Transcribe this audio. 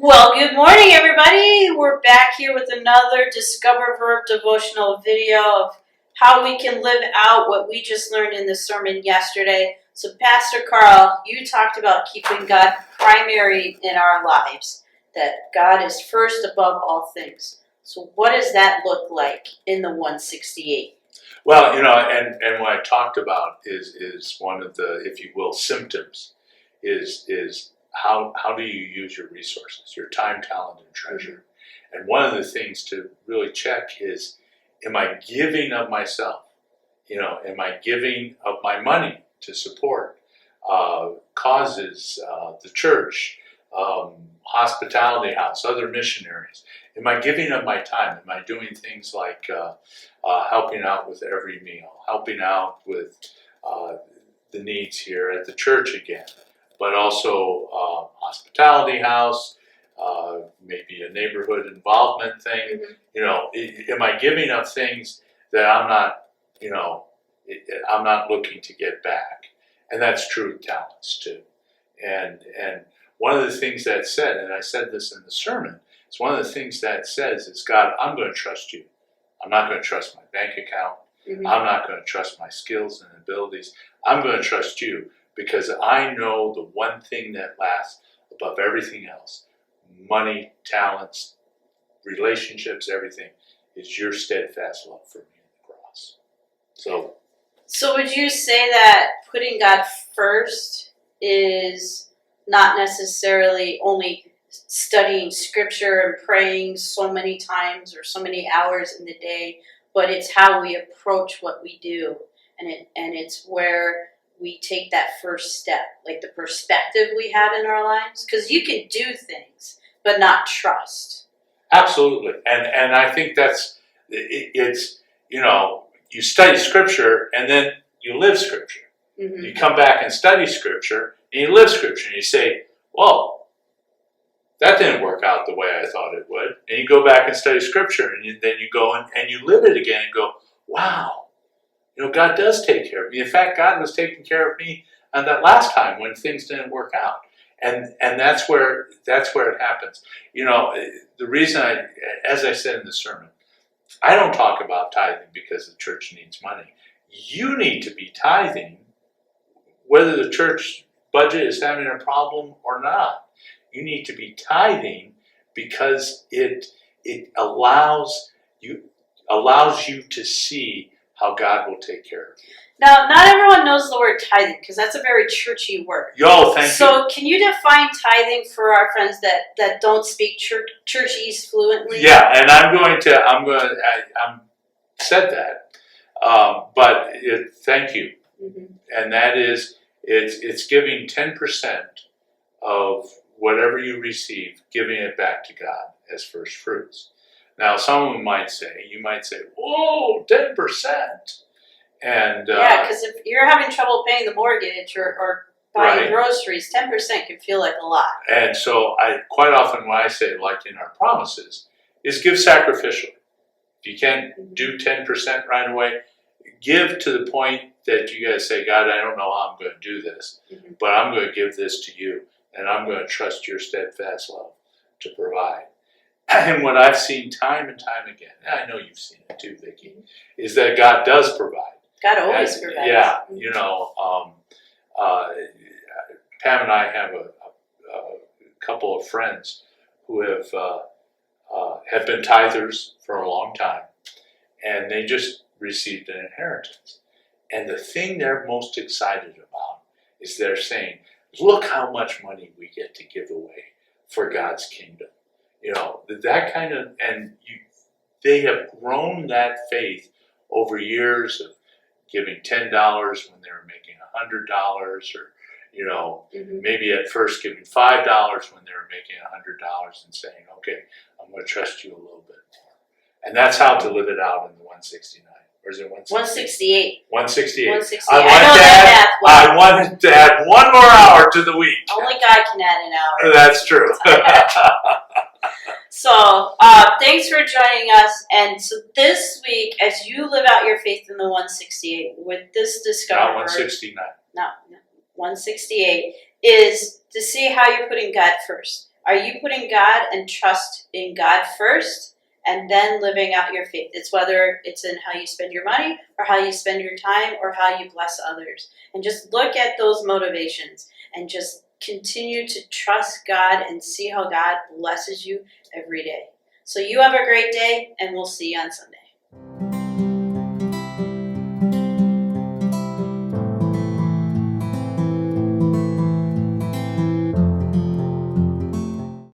Well, good morning, everybody. We're back here with another Discover Verb devotional video of how we can live out what we just learned in the sermon yesterday. So, Pastor Carl, you talked about keeping God primary in our lives, that God is first above all things. So, what does that look like in the 168? Well, and what I talked about is one of the, if you will, symptoms is how do you use your resources, your time, talent, and treasure. And one of the things to really check is, am I giving of myself? Am I giving of my money to support causes, the church, hospitality house, other missionaries? Am I giving of my time? Am I doing things like helping out with every meal, helping out with the needs here at the church again, but also hospitality house, maybe a neighborhood involvement thing. Am I giving of things that I'm not looking to get back? And that's true of talents too. And one of the things that said, and I said this in the sermon, it's one of the things that says is, God, I'm going to trust you. I'm not going to trust my bank account. I'm not going to trust my skills and abilities. I'm going to trust you because I know the one thing that lasts above everything else, money, talents, relationships, everything, is your steadfast love for me on the cross. So would you say that putting God first is not necessarily only studying scripture and praying so many times or so many hours in the day, but it's how we approach what we do, and it's where we take that first step, like the perspective we have in our lives? Because you can do things but not trust. Absolutely. And I think it's you study scripture and then you live scripture. You come back and study scripture and you live scripture and you say, whoa, that didn't work out the way I thought it would. And you go back and study scripture and then you go and you live it again and go, wow, God does take care of me. In fact, God was taking care of me on that last time when things didn't work out. And that's where it happens. The reason as I said in the sermon, I don't talk about tithing because the church needs money. You need to be tithing whether the church budget is having a problem or not. You need to be tithing because it allows you to see how God will take care of you. Now, not everyone knows the word tithing because that's a very churchy word. Thank you. So, can you define tithing for our friends that don't speak churchese fluently? Yeah, and I'm said that, but thank you, and that is it's giving 10% of whatever you receive, giving it back to God as first fruits. Now, someone you might say, whoa, 10%. And yeah, because if you're having trouble paying the mortgage or buying groceries, 10% can feel like a lot. And so I quite often what I say, like in our promises, is give sacrificially. If you can't do 10% right away, give to the point that you guys say, God, I don't know how I'm going to do this, but I'm going to give this to you, and I'm going to trust your steadfast love to provide. And what I've seen time and time again, and I know you've seen it too, Vicki, is that God does provide. God always provides. Yeah, Pam and I have a couple of friends who have been tithers for a long time, and they just received an inheritance. And the thing they're most excited about is they're saying, look how much money we get to give away for God's kingdom. That kind of, they have grown that faith over years of giving $10 when they were making $100, or maybe at first giving $5 when they were making $100, and saying, okay, I'm going to trust you a little bit more. And that's how to live it out in the 169. Or is it 168? 168. 168. I wanted to add one more hour to the week. Only God can add an hour. That's true. So, thanks for joining us. And so this week, as you live out your faith in the 168, with this discovery, not 169. No, 168 is to see how you're putting God first. Are you putting God and trust in God first and then living out your faith? It's whether it's in how you spend your money or how you spend your time or how you bless others. And just look at those motivations and just continue to trust God and see how God blesses you every day. So you have a great day, and we'll see you on Sunday.